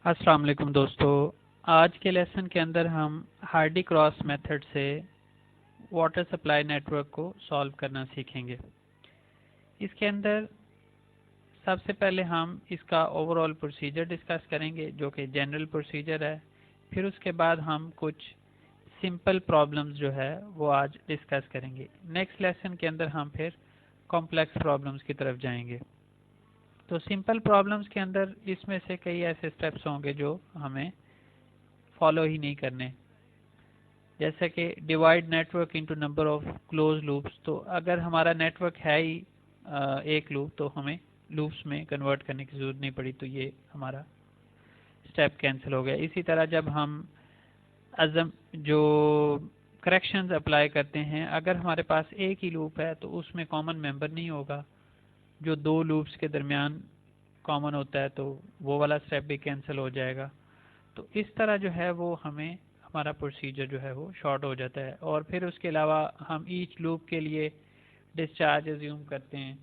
अस्सलाम वालेकुम दोस्तों। आज के लेसन के अंदर हम हार्डी क्रॉस मेथड से वाटर सप्लाई नेटवर्क को सॉल्व करना सीखेंगे। इसके अंदर सबसे पहले हम इसका ओवरऑल प्रोसीजर डिस्कस करेंगे जो कि जनरल प्रोसीजर है। फिर उसके बाद हम कुछ सिंपल प्रॉब्लम्स जो है वो आज डिस्कस करेंगे। नेक्स्ट लेसन के अंदर हम फिर कॉम्प्लेक्स प्रॉब्लम्स की तरफ जाएंगे। तो सिंपल प्रॉब्लम्स के अंदर इसमें से कई ऐसे स्टेप्स होंगे जो हमें फॉलो ही नहीं करने, जैसे कि divide network into number of close loops. तो अगर हमारा नेटवर्क है ही एक लूप तो हमें लूप्स में कन्वर्ट करने की जरूरत नहीं पड़ी, तो ये हमारा स्टेप कैंसिल हो गया। इसी तरह जब हम अजम जो करेक्शंस अप्लाई करते हैं, अगर हमारे पास एक ही लूप है तो उसमें कॉमन मेंबर नहीं होगा जो दो लूप्स के दरमियान कॉमन होता है, तो वो वाला स्टेप भी कैंसिल हो जाएगा। तो इस तरह जो है वो हमें हमारा प्रोसीजर जो है वो शॉर्ट हो जाता है। और फिर उसके अलावा हम ईच लूप के लिए डिस्चार्ज एज्यूम करते हैं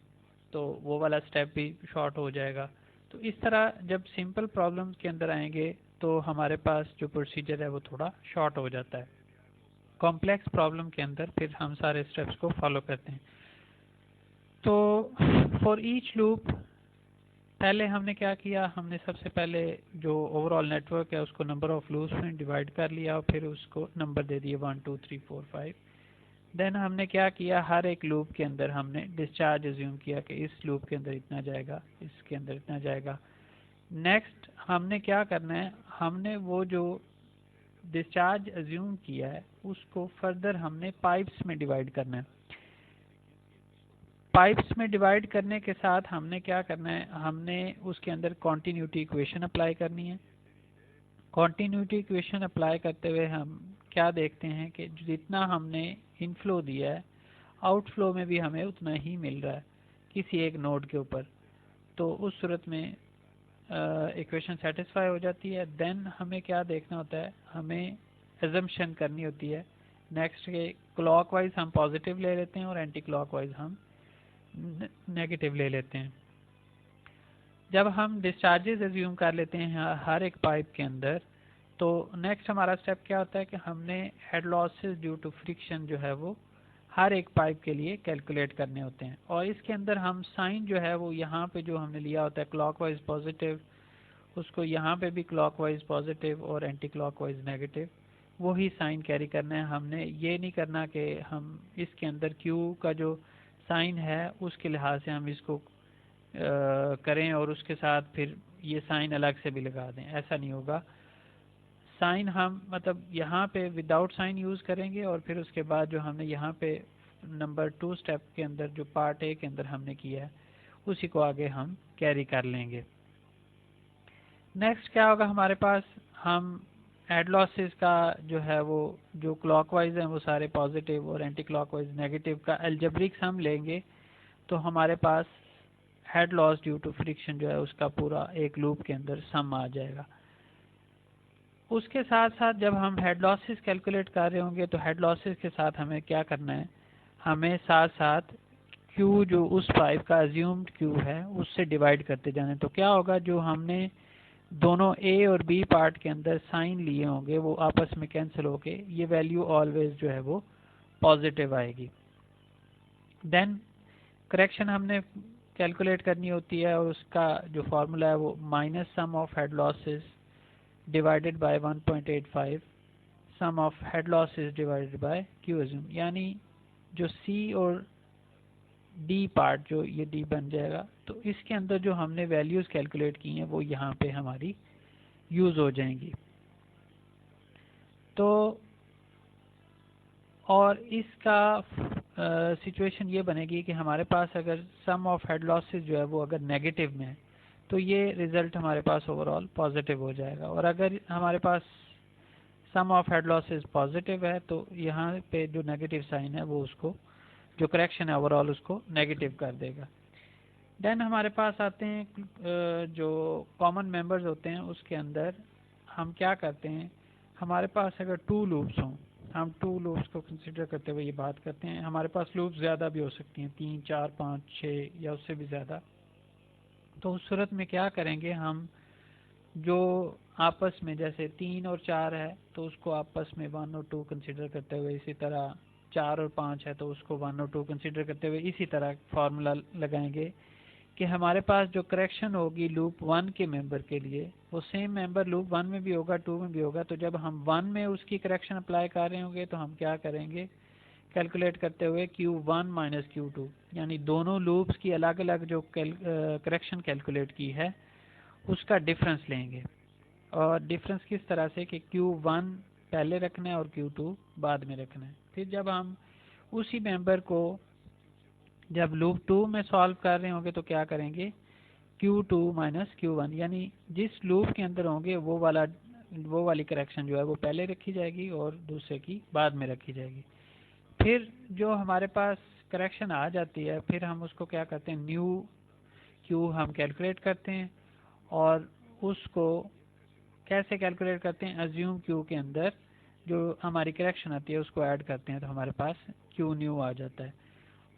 तो वो वाला स्टेप भी शॉर्ट हो जाएगा। तो इस तरह जब सिंपल प्रॉब्लम्स के अंदर आएंगे तो हमारे पास जो प्रोसीजर है वो थोड़ा शॉर्ट हो जाता है। कॉम्प्लेक्स प्रॉब्लम के अंदर फिर हम सारे स्टेप्स को फॉलो करते हैं। तो फॉर ईच लूप पहले हमने क्या किया, हमने सबसे पहले जो ओवरऑल नेटवर्क है उसको नंबर ऑफ लूप्स में डिवाइड कर लिया और फिर उसको नंबर दे दिए 1 2 3 4 5। देन हमने क्या किया, हर एक लूप के अंदर हमने डिस्चार्ज एज्यूम किया कि इस लूप के अंदर इतना जाएगा, इसके अंदर इतना जाएगा। नेक्स्ट हमने क्या करना है, हमने वो जो डिस्चार्ज एज्यूम किया है उसको फर्दर हमने पाइप्स में डिवाइड करना है। पाइप्स में डिवाइड करने के साथ हमने क्या करना है, हमने उसके अंदर कॉन्टिन्यूटी इक्वेशन अप्लाई करनी है। कॉन्टिन्यूटी इक्वेशन अप्लाई करते हुए हम क्या देखते हैं कि जितना हमने इनफ्लो दिया है आउटफ्लो में भी हमें उतना ही मिल रहा है किसी एक नोड के ऊपर, तो उस सूरत में इक्वेशन सेटिस्फाई हो जाती है। देन हमें क्या देखना होता है, हमें एजम्पशन करनी होती है नेक्स्ट के क्लॉकवाइज हम पॉजिटिव ले लेते हैं और एंटी क्लॉकवाइज हम नेगेटिव ले लेते हैं। जब हम डिस्चार्जेस एज्यूम कर लेते हैं हर एक पाइप के अंदर, तो नेक्स्ट हमारा स्टेप क्या होता है कि हमने head losses due to friction जो है वो हर एक पाइप के लिए कैलकुलेट करने होते हैं। और इसके अंदर हम साइन जो है वो यहाँ पे जो हमने लिया होता है क्लॉकवाइज पॉजिटिव, उसको यहाँ पे भी क्लॉकवाइज पॉजिटिव और एंटी क्लॉकवाइज नेगेटिव वही साइन कैरी करना है। हमने ये नहीं करना कि हम इसके अंदर क्यू का जो साइन है उसके लिहाज से हम इसको करें और उसके साथ फिर ये साइन अलग से भी लगा दें, ऐसा नहीं होगा। साइन हम मतलब यहाँ पे विदाउट साइन यूज़ करेंगे और फिर उसके बाद जो हमने यहाँ पे नंबर 2 स्टेप के अंदर जो पार्ट ए के अंदर हमने किया है उसी को आगे हम कैरी कर लेंगे। नेक्स्ट क्या होगा हमारे पास, हम हेड लॉसेस का जो है वो जो क्लॉकवाइज है वो सारे पॉजिटिव और एंटी क्लॉकवाइज नेगेटिव का एल्जेब्रिक सम लेंगे, तो हमारे पास head loss due to friction जो है उसका पूरा एक लूप के अंदर सम आ जाएगा। उसके साथ साथ जब हम हेड लॉसेस कैलकुलेट कर रहे होंगे तो हेड लॉसेस के साथ हमें क्या करना है, हमें साथ साथ क्यू जो उस पाइप का अज्यूम्ड क्यू है उससे डिवाइड करते जाना है। तो क्या होगा, जो हमने दोनों ए और बी पार्ट के अंदर साइन लिए होंगे वो आपस में कैंसिल होके ये वैल्यू ऑलवेज जो है वो पॉजिटिव आएगी। देन करेक्शन हमने कैलकुलेट करनी होती है और उसका जो फार्मूला है वो minus sum of head losses divided by 1.85 sum of head losses divided by Q assume, यानी जो सी और डी पार्ट जो ये डी बन जाएगा, तो इसके अंदर जो हमने वैल्यूज कैलकुलेट की हैं वो यहाँ पे हमारी यूज हो जाएंगी। तो और इसका सिचुएशन ये बनेगी कि हमारे पास अगर सम ऑफ हेड लॉसेस जो है वो अगर नेगेटिव में है तो ये रिजल्ट हमारे पास ओवरऑल पॉजिटिव हो जाएगा, और अगर हमारे पास सम ऑफ हेड लॉसेस पॉजिटिव है तो यहाँ पे जो नेगेटिव साइन है वो उसको जो करेक्शन है ओवरऑल उसको नेगेटिव कर देगा। देन हमारे पास आते हैं जो कॉमन मेंबर्स होते हैं, उसके अंदर हम क्या करते हैं, हमारे पास अगर 2 लूप्स हों, हम 2 लूप्स को कंसिडर करते हुए ये बात करते हैं, हमारे पास लूप्स ज़्यादा भी हो सकती हैं 3 4 5 6 या उससे भी ज़्यादा। तो उस सूरत में क्या करेंगे, हम जो आपस में जैसे 3 और 4 है तो उसको आपस में 1 और 2 कंसिडर करते हुए, इसी तरह 4 और 5 है तो उसको 1 और 2 कंसिडर करते हुए इसी तरह फार्मूला लगाएंगे कि हमारे पास जो करेक्शन होगी लूप 1 के मेंबर के लिए वो सेम मेंबर लूप 1 में भी होगा, 2 में भी होगा। तो जब हम 1 में उसकी करेक्शन अप्लाई कर रहे होंगे तो हम क्या करेंगे, कैलकुलेट करते हुए Q1 माइनस Q2, यानी दोनों लूप्स की अलग अलग जो करेक्शन कैलकुलेट की है उसका डिफरेंस लेंगे। और डिफरेंस किस तरह से कि Q1 पहले रखना है और Q2 बाद में रखना है। फिर जब हम उसी मेंबर को जब लूप 2 में सॉल्व कर रहे होंगे तो क्या करेंगे, Q2 माइनस Q1, यानी जिस लूप के अंदर होंगे वो वाली करेक्शन जो है वो पहले रखी जाएगी और दूसरे की बाद में रखी जाएगी। फिर जो हमारे पास करेक्शन आ जाती है फिर हम उसको क्या करते हैं, न्यू Q हम कैलकुलेट करते हैं और उसको कैसे कैलकुलेट करते हैं, अज्यूम Q के अंदर जो हमारी करेक्शन आती है उसको ऐड करते हैं तो हमारे पास Q न्यू आ जाता है।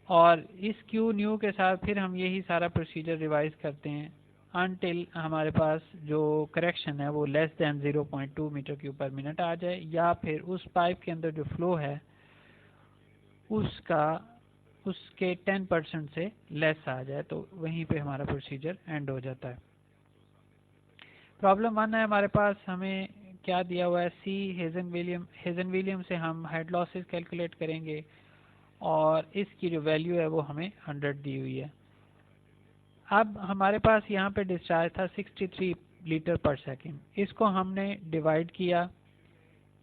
और इस Q न्यू के साथ फिर हम यही सारा प्रोसीजर रिवाइज करते हैं अनटिल हमारे पास जो करेक्शन है वो less than 0.2 metre cube per minute आ जाए, या फिर उस पाइप के अंदर जो फ्लो है उसके 10% से लेस आ जाए, तो वहीं पे हमारा प्रोसीजर एंड हो जाता है। प्रॉब्लम 1 है हमारे पास, हमें क्या दिया हुआ है, सी हेजन विलियम से हम हेड लॉसेस कैलकुलेट करेंगे और इसकी जो वैल्यू है वो हमें 100 दी हुई है। अब हमारे पास यहाँ पे डिस्चार्ज था 63 लीटर पर सेकेंड, इसको हमने डिवाइड किया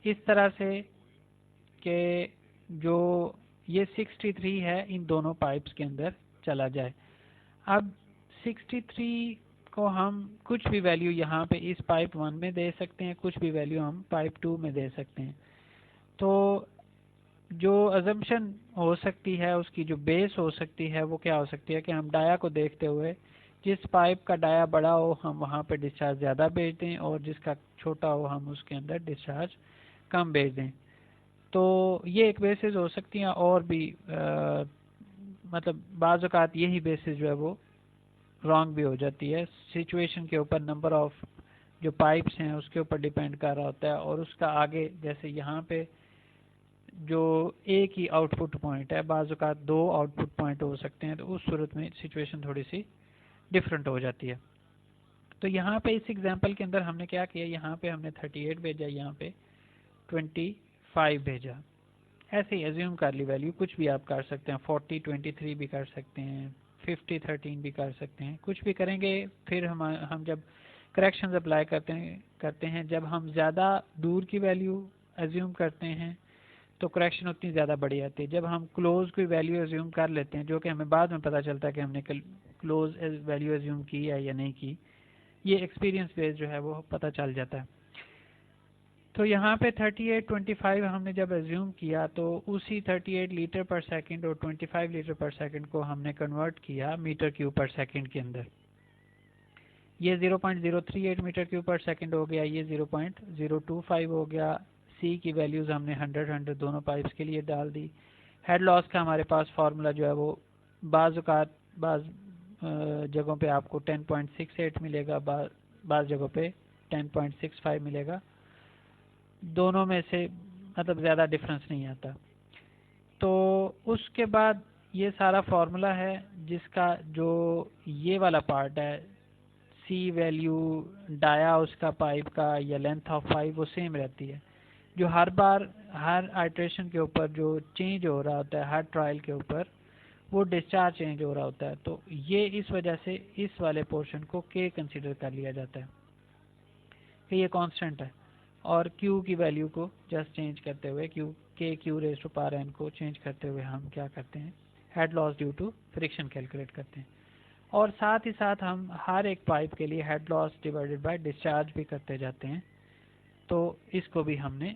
इस तरह से कि जो ये 63 है इन दोनों पाइप्स के अंदर चला जाए। अब 63 को हम कुछ भी वैल्यू यहाँ पे इस पाइप 1 में दे सकते हैं, कुछ भी वैल्यू हम पाइप 2 में दे सकते हैं। तो जो अजम्पशन हो सकती है उसकी जो बेस हो सकती है वो क्या हो सकती है कि हम डाया को देखते हुए जिस पाइप का डाया बड़ा हो हम वहाँ पे डिस्चार्ज ज़्यादा भेज दें और जिसका छोटा हो हम उसके अंदर डिस्चार्ज कम भेज दें। तो ये एक बेसिस हो सकती हैं और भी मतलब बाज़ औक़ात यही बेसिस जो है वो रॉन्ग भी हो जाती है, सिचुएशन के ऊपर, नंबर ऑफ जो पाइप्स हैं उसके ऊपर डिपेंड कर रहा होता है और उसका आगे जैसे यहाँ पे जो एक ही आउटपुट पॉइंट है, बाज़ औक़ात 2 आउटपुट पॉइंट हो सकते हैं, तो उस सूरत में सिचुएशन थोड़ी सी डिफरेंट हो जाती है। तो यहाँ पे इस एग्जांपल के अंदर हमने क्या किया, यहाँ पे हमने 38 भेजा, यहाँ पे 25 भेजा, ऐसे ही एज्यूम कर ली वैल्यू, कुछ भी आप कर सकते हैं, 40 23 भी कर सकते हैं, 50 13 भी कर सकते हैं, कुछ भी करेंगे। फिर हम जब करेक्शंस अप्लाई करते हैं जब हम ज़्यादा दूर की वैल्यू एज्यूम करते हैं तो करेक्शन उतनी ज़्यादा बड़ी आती है। जब हम क्लोज कोई वैल्यू एज्यूम कर लेते हैं जो कि हमें बाद में पता चलता है कि हमने क्लोज वैल्यू एज्यूम की है या नहीं की, ये एक्सपीरियंस बेस जो है वो पता चल जाता है। तो यहाँ पे 38 25 हमने जब एज्यूम किया तो उसी 38 लीटर पर सेकंड और 25 लीटर पर सेकंड को हमने कन्वर्ट किया मीटर क्यूब पर सेकंड के अंदर। ये 0.038 मीटर क्यूब पर सेकंड हो गया, ये 0.025 हो गया। सी की वैल्यूज़ हमने 100 दोनों पाइप्स के लिए डाल दी। हेड लॉस का हमारे पास फार्मूला जो है वो बाज़ जगहों पे आपको 10.68 मिलेगा, बाज़ जगहों पे 10.65 मिलेगा, दोनों में से मतलब ज़्यादा डिफरेंस नहीं आता। तो उसके बाद ये सारा फार्मूला है जिसका जो ये वाला पार्ट है, सी वैल्यू डाया उसका पाइप का या लेंथ ऑफ पाइप वो सेम रहती है, जो हर बार हर आइट्रेशन के ऊपर जो चेंज हो रहा होता है, हर ट्रायल के ऊपर वो डिस्चार्ज चेंज हो रहा होता है। तो ये इस वजह से इस वाले पोर्शन को के कंसीडर कर लिया जाता है कि ये कांस्टेंट है और Q की वैल्यू को जस्ट चेंज करते हुए Q raise to power n को चेंज करते हुए हम क्या करते हैं, head loss due to friction calculate करते हैं। और साथ ही साथ हम हर एक पाइप के लिए head loss divided by discharge भी करते जाते हैं। तो इसको भी हमने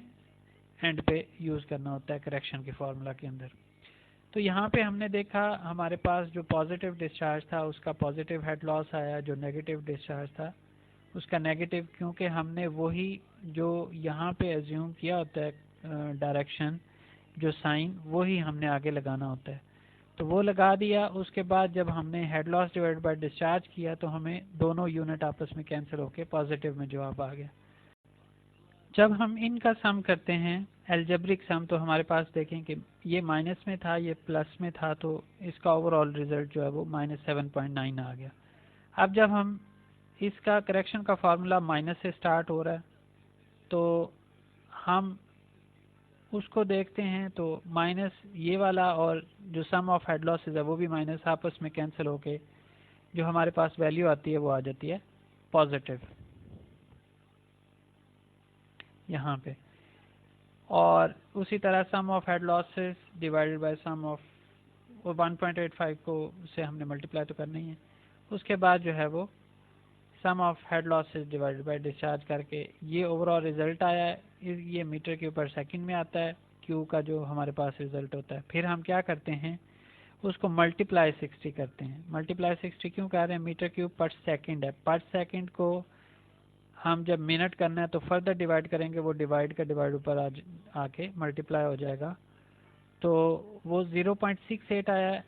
एंड पे यूज़ करना होता है करेक्शन के फार्मूला के अंदर। तो यहाँ पे हमने देखा हमारे पास जो पॉजिटिव डिस्चार्ज था उसका पॉजिटिव हेड लॉस आया, जो नेगेटिव डिस्चार्ज था उसका नेगेटिव, क्योंकि हमने वही जो यहाँ पे एज्यूम किया होता है डायरेक्शन, जो साइन वही हमने आगे लगाना होता है। तो वो लगा दिया। उसके बाद जब हमने head loss divide by discharge किया तो हमें दोनों यूनिट आपस में कैंसिल होके पॉजिटिव में जवाब आ गया। जब हम इनका सम करते हैं एल्जेब्रिक सम, तो हमारे पास देखें कि ये माइनस में था, ये प्लस में था, तो इसका ओवरऑल रिजल्ट जो है वो -7.9 आ गया। अब जब हम इसका करेक्शन का फार्मूला माइनस से स्टार्ट हो रहा है, तो हम उसको देखते हैं, तो माइनस ये वाला और जो सम ऑफ हेड लॉसेज है वो भी माइनस आपस में कैंसिल होके जो हमारे पास वैल्यू आती है वो आ जाती है पॉजिटिव यहाँ पे। और उसी तरह sum of head losses divided by sum of, वो 1.85 को से हमने मल्टीप्लाई तो करना ही है। उसके बाद जो है वो sum of head losses divided by discharge करके ये ओवरऑल रिजल्ट आया है। ये मीटर क्यूब पर सेकंड में आता है, क्यू का जो हमारे पास रिजल्ट होता है। फिर हम क्या करते हैं, उसको मल्टीप्लाई 60 करते हैं। मल्टीप्लाई 60 क्यों कर रहे हैं, मीटर क्यूब पर सेकंड है, पर सेकंड को हम जब मिनट करना है तो फर्दर डिवाइड करेंगे, वो डिवाइड का डिवाइड ऊपर आके मल्टीप्लाई हो जाएगा। तो वो 0.68 आया है,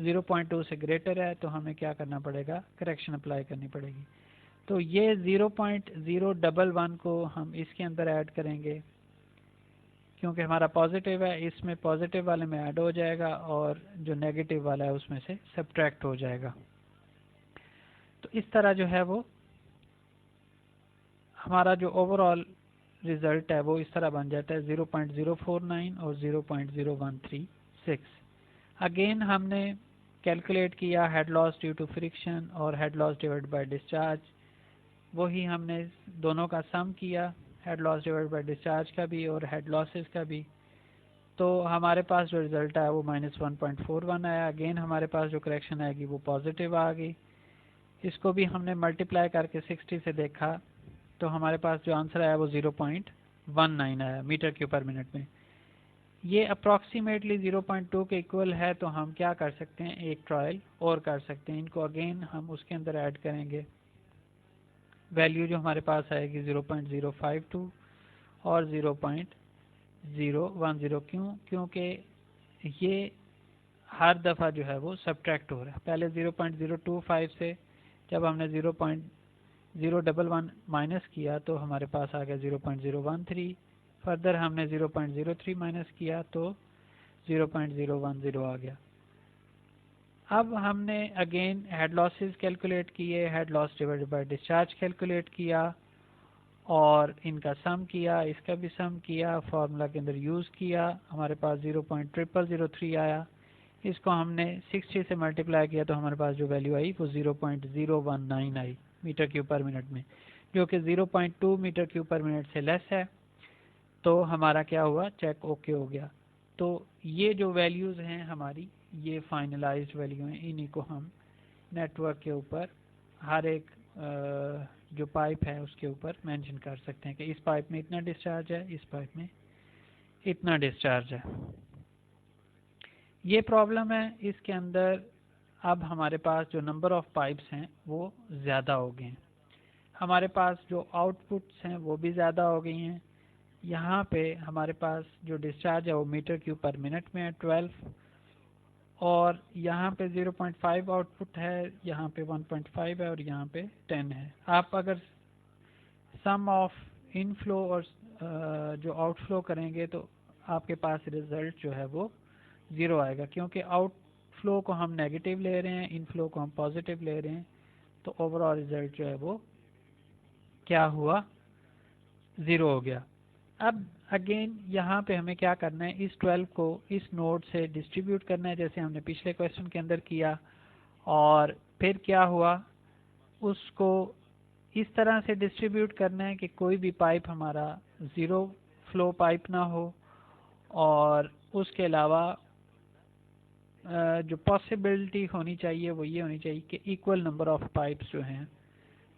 0.2 से ग्रेटर है, तो हमें क्या करना पड़ेगा, करेक्शन अप्लाई करनी पड़ेगी। तो ये 0.011 को हम इसके अंदर ऐड करेंगे, क्योंकि हमारा पॉजिटिव है, इसमें पॉजिटिव वाले में ऐड हो जाएगा और जो नेगेटिव वाला है उसमें से सब्ट्रैक्ट हो जाएगा। तो इस तरह जो है वो हमारा जो ओवरऑल रिजल्ट है वो इस तरह बन जाता है 0.049 और 0.0136। अगेन हमने कैलकुलेट किया head loss due to friction और head loss divide by discharge, वही हमने दोनों का सम किया, head loss divide by discharge का भी और हेड लॉसेस का भी। तो हमारे पास जो रिजल्ट आया वो -1.41 आया। अगेन हमारे पास जो करेक्शन आएगी वो पॉजिटिव आ गई। इसको भी हमने मल्टीप्लाई करके 60 से देखा, तो हमारे पास जो आंसर आया वो 0.19 आया मीटर क्यूब पर मिनट में। ये अप्रॉक्सीमेटली 0.2 के इक्वल है, तो हम क्या कर सकते हैं, एक ट्रायल और कर सकते हैं। इनको अगेन हम उसके अंदर ऐड करेंगे, वैल्यू जो हमारे पास आएगी 0.052 और 0.010। क्योंकि ये हर दफ़ा जो है वो सब्ट्रैक्ट हो रहा है। पहले 0.025 से जब हमने 0.011 माइनस किया तो हमारे पास आ गया 0.013, फर्दर हमने 0.03 माइनस किया तो 0.010 आ गया। अब हमने अगेन हेड लॉसेस कैलकुलेट किए, head loss divided by discharge calculate किया और इनका सम किया, इसका भी सम किया, फार्मूला के अंदर यूज़ किया, हमारे पास 0.0003 आया। इसको हमने 60 से मल्टीप्लाई किया तो हमारे पास जो वैल्यू आई वो 0.019 आई मीटर क्यूब पर मिनट में, जो कि 0.2 मीटर क्यूब पर मिनट से लेस है। तो हमारा क्या हुआ, चेक ओके हो गया। तो ये जो वैल्यूज़ हैं हमारी, ये फाइनलाइज्ड वैल्यू हैं, इन्हीं को हम नेटवर्क के ऊपर हर एक जो पाइप है उसके ऊपर मेंशन कर सकते हैं कि इस पाइप में इतना डिस्चार्ज है, इस पाइप में इतना डिस्चार्ज है। ये प्रॉब्लम है इसके अंदर। अब हमारे पास जो नंबर ऑफ पाइप्स हैं वो ज़्यादा हो गए हैं, हमारे पास जो आउटपुट्स हैं वो भी ज़्यादा हो गई हैं। यहाँ पे हमारे पास जो डिस्चार्ज है वो मीटर क्यूब पर मिनट में है 12, और यहाँ पे 0.5 आउटपुट है, यहाँ पे 1.5 है और यहाँ पे 10 है। आप अगर सम ऑफ इनफ्लो और जो आउटफ्लो करेंगे तो आपके पास रिजल्ट जो है वो 0 आएगा, क्योंकि आउटफ्लो को हम नेगेटिव ले रहे हैं, इनफ्लो को हम पॉजिटिव ले रहे हैं। तो ओवरऑल रिजल्ट जो है वो क्या हुआ, 0 हो गया। अब अगेन यहाँ पे हमें क्या करना है, इस 12 को इस नोड से डिस्ट्रीब्यूट करना है, जैसे हमने पिछले क्वेश्चन के अंदर किया। और फिर क्या हुआ, उसको इस तरह से डिस्ट्रीब्यूट करना है कि कोई भी पाइप हमारा ज़ीरो फ्लो पाइप ना हो, और उसके अलावा जो पॉसिबिलिटी होनी चाहिए वो ये होनी चाहिए कि इक्वल नंबर ऑफ पाइप्स जो हैं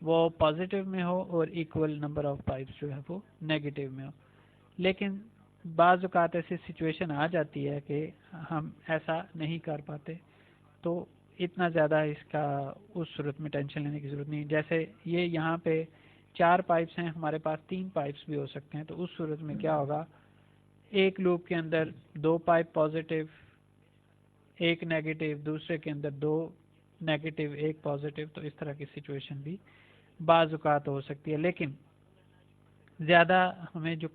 वो पॉजिटिव में हो और इक्वल नंबर ऑफ पाइप्स जो है वो नेगेटिव में हो। लेकिन बाज़ औक़ात ऐसी सिचुएशन आ जाती है कि हम ऐसा नहीं कर पाते, तो इतना ज़्यादा इसका उस सूरत में टेंशन लेने की ज़रूरत नहीं। जैसे ये यहाँ पे 4 पाइप्स हैं, हमारे पास 3 पाइप्स भी हो सकते हैं, तो उस सूरत में क्या होगा, एक लूप के अंदर 2 पाइप पॉजिटिव, 1 नेगेटिव, दूसरे के अंदर 2 नेगेटिव, 1 पॉजिटिव। तो इस तरह की सिचुएशन भी बाज़ औक़ात हो सकती है। लेकिन ज़्यादा हमें जो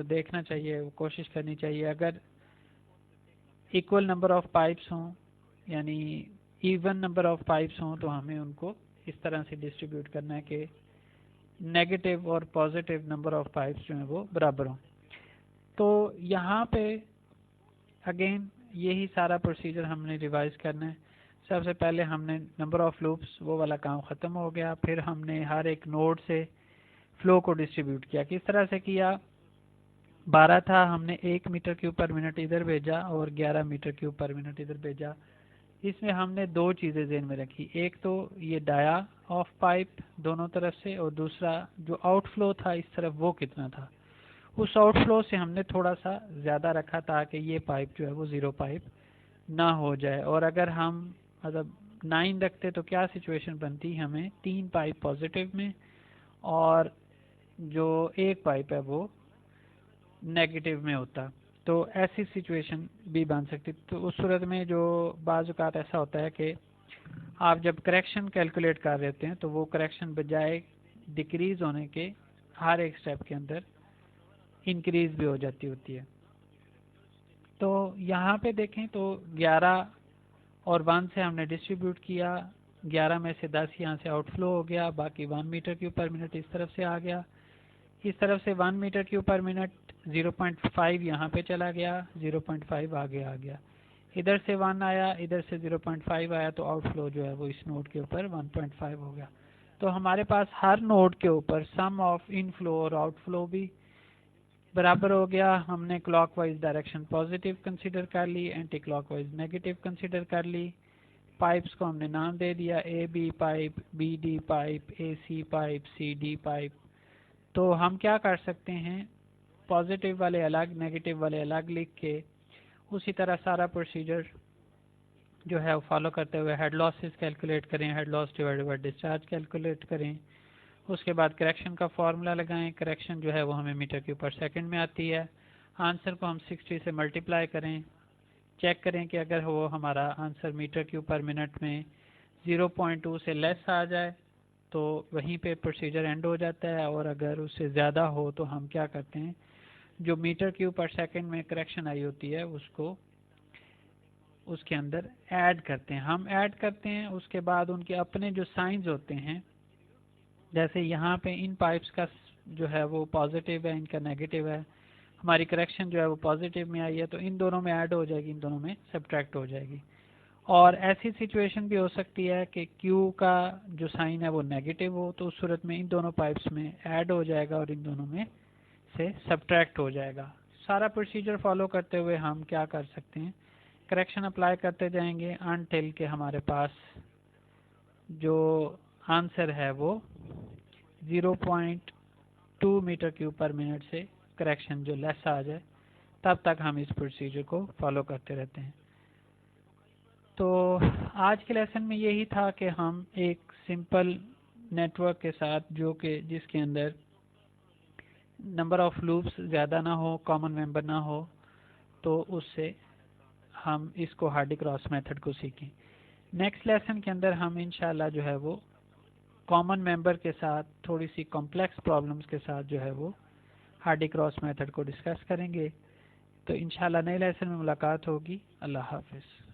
देखना चाहिए, वो कोशिश करनी चाहिए, अगर इक्वल नंबर ऑफ पाइप्स हों यानी इवन नंबर ऑफ पाइप्स हों तो हमें उनको इस तरह से डिस्ट्रीब्यूट करना है कि नेगेटिव और पॉजिटिव नंबर ऑफ पाइप्स जो हैं वो बराबर हों। तो यहाँ पे अगेन यही सारा प्रोसीजर हमने रिवाइज करना है। सबसे पहले हमने नंबर ऑफ लूप्स वो वाला काम ख़त्म हो गया, फिर हमने हर एक नोड से फ्लो को डिस्ट्रीब्यूट किया। किस तरह से किया? 12 था, हमने 1 मीटर क्यूब पर मिनट इधर भेजा और 11 मीटर क्यूब पर मिनट इधर भेजा। इसमें हमने दो चीज़ें ध्यान में रखी, एक तो ये डाया ऑफ पाइप दोनों तरफ से, और दूसरा जो आउटफ्लो था इस तरफ वो कितना था। उस आउटफ्लो से हमने थोड़ा सा ज़्यादा रखा ताकि ये पाइप जो है वो ज़ीरो पाइप ना हो जाए। और अगर हम मतलब 9 रखते तो क्या सिचुएशन बनती, हमें 3 पाइप पॉजिटिव में और जो एक पाइप है वो नेगेटिव में होता, तो ऐसी सिचुएशन भी बन सकती। तो उस सूरत में जो बाज़ औक़ात ऐसा होता है कि आप जब करेक्शन कैलकुलेट कर रहे होते हैं तो वो करेक्शन बजाय डिक्रीज़ होने के हर एक स्टेप के अंदर इंक्रीज़ भी हो जाती होती है। तो यहाँ पे देखें तो 11 और 1 से हमने डिस्ट्रीब्यूट किया, 11 में से 10 यहाँ से आउटफ्लो हो गया, बाकी 1 मीटर क्यूब पर मिनट इस तरफ से आ गया। इस तरफ से 1 मीटर क्यूब पर मिनट 0.5 यहाँ पे चला गया, 0.5 आगे आ गया। इधर से 1 आया, इधर से 0.5 आया, तो आउटफ्लो जो है वो इस नोड के ऊपर 1.5 हो गया। तो हमारे पास हर नोड के ऊपर सम ऑफ इनफ्लो और आउटफ्लो भी बराबर हो गया। हमने क्लॉकवाइज डायरेक्शन पॉजिटिव कंसीडर कर ली, एंटी क्लॉकवाइज नेगेटिव कंसीडर कर ली। पाइप्स को हमने नाम दे दिया, A B pipe, B D pipe, A C pipe, C D pipe. तो हम क्या कर सकते हैं, पॉजिटिव वाले अलग नेगेटिव वाले अलग लिख के उसी तरह सारा प्रोसीजर जो है वो फॉलो करते हुए हेड लॉसेस कैलकुलेट करें, head loss divided by discharge calculate करें। उसके बाद करेक्शन का फॉर्मूला लगाएं, करेक्शन जो है वो हमें मीटर क्यूब पर सेकंड में आती है। आंसर को हम 60 से मल्टीप्लाई करें, चेक करें कि अगर वो हमारा answer metre cube per minute में 0.2 से लेस आ जाए तो वहीं पे प्रोसीजर एंड हो जाता है, और अगर उससे ज़्यादा हो तो हम क्या करते हैं, जो मीटर क्यूब पर सेकंड में करेक्शन आई होती है उसको उसके अंदर ऐड करते हैं। हम ऐड करते हैं, उसके बाद उनके अपने जो साइंस होते हैं, जैसे यहाँ पे इन पाइप्स का जो है वो पॉजिटिव है, इनका नेगेटिव है, हमारी करेक्शन जो है वो पॉजिटिव में आई है, तो इन दोनों में ऐड हो जाएगी, इन दोनों में सब्ट्रैक्ट हो जाएगी। और ऐसी सिचुएशन भी हो सकती है कि Q का जो साइन है वो नेगेटिव हो, तो उस सूरत में इन दोनों पाइप्स में ऐड हो जाएगा और इन दोनों में से सब्ट्रैक्ट हो जाएगा। सारा प्रोसीजर फॉलो करते हुए हम क्या कर सकते हैं, करेक्शन अप्लाई करते जाएंगे अनटिल के हमारे पास जो आंसर है वो 0.2 मीटर क्यूब पर मिनट से करेक्शन जो लेस आ जाए, तब तक हम इस प्रोसीजर को फॉलो करते रहते हैं। तो आज के लेसन में यही था कि हम एक सिंपल नेटवर्क के साथ जो कि जिसके अंदर नंबर ऑफ लूप्स ज़्यादा ना हो, कॉमन मेंबर ना हो, तो उससे हम इसको हार्डी क्रॉस मेथड को सीखें। नेक्स्ट लेसन के अंदर हम इंशाल्लाह जो है वो कॉमन मेंबर के साथ थोड़ी सी कॉम्प्लेक्स प्रॉब्लम्स के साथ जो है वो हार्डी क्रॉस मेथड को डिस्कस करेंगे। तो इंशाल्लाह नए लेसन में मुलाकात होगी। अल्लाह हाफिज़।